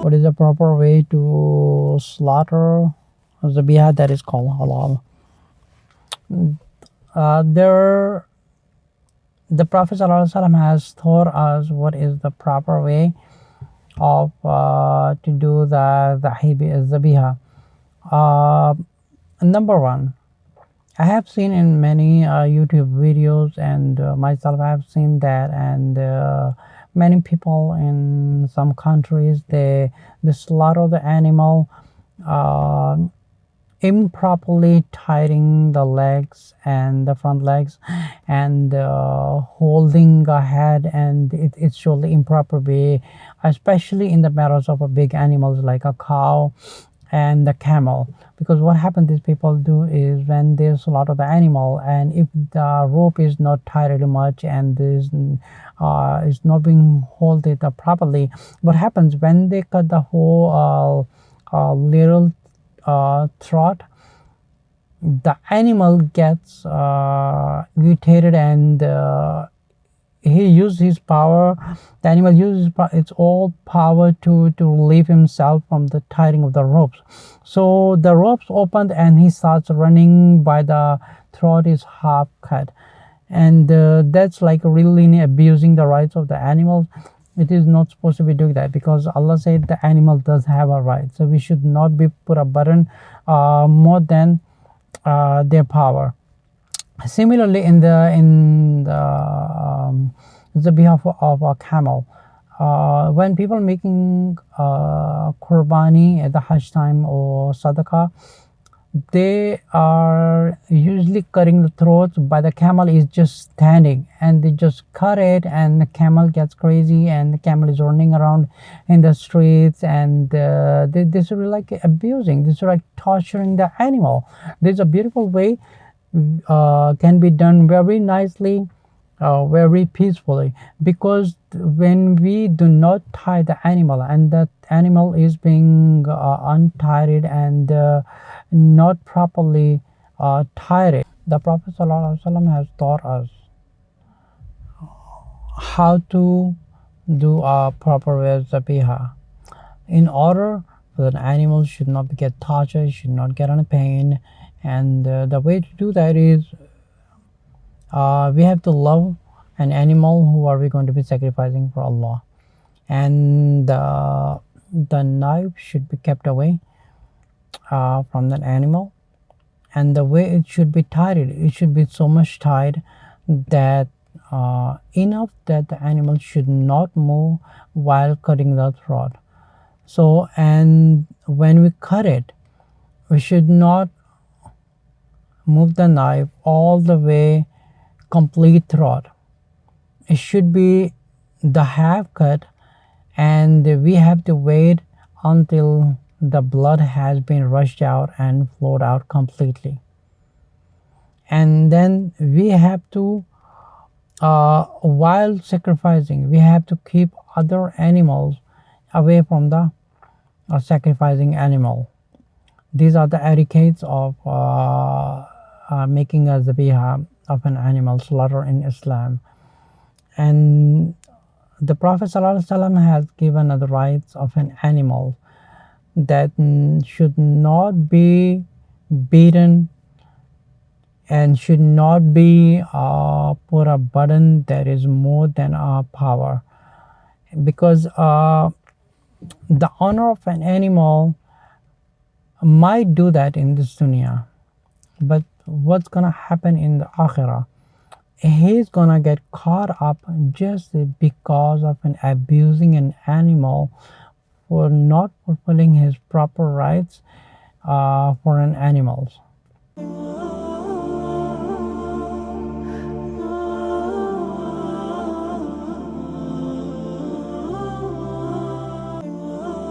what is the proper way to slaughter Zabiha that is called halal. The Prophet ﷺ has taught us what is the proper way of to do the Zabiha. Number one, I have seen in many YouTube videos, and myself I have seen that, and many people in some countries they slaughter the animal improperly, tying the legs and the front legs and holding a head, and it's surely improper way, especially in the matters of a big animals like a cow and the camel. Because what happens these people do is when they slaughter the animal, and if the rope is not tied really much and is not being holded properly, what happens when they cut the whole little throat, the animal gets irritated, and he uses his power. The animal uses its all power to relieve himself from the tying of the ropes. So the ropes opened and he starts running by the throat is half cut, and that's like really abusing the rights of the animals. It is not supposed to be doing that, because Allah said the animal does have a right, so we should not be put a burden more than their power. Similarly, in the Zabiha of a camel, when people making Qurbani at the Hajj time or Sadaqah, they are usually cutting the throats, but the camel is just standing, and they just cut it, and the camel gets crazy, and the camel is running around in the streets, and this is like abusing, this is like torturing the animal. There's a beautiful way can be done very nicely, very peacefully, because when we do not tie the animal, and that animal is being untied and not properly tied, the Prophet ﷺ has taught us how to do a proper way of Zabiha. In order for the animal should not get tortured, should not get any pain, and the way to do that is we have to love an animal who are we going to be sacrificing for Allah, and the knife should be kept away from that animal, and the way it should be tied, it should be so much tied that enough that the animal should not move while cutting the throat. So, and when we cut it, we should not move the knife all the way complete throat. It should be the half cut, and we have to wait until the blood has been rushed out and flowed out completely, and then we have to while sacrificing, we have to keep other animals away from the sacrificing animal. These are the etiquettes of making a zabiha of an animal slaughter in Islam. And the Prophet ﷺ has given the rights of an animal that should not be beaten and should not be put a burden that is more than our power, because the owner of an animal might do that in this dunya, but what's gonna happen in the akhirah? He's gonna get caught up just because of an abusing an animal for not fulfilling his proper rights for an animal.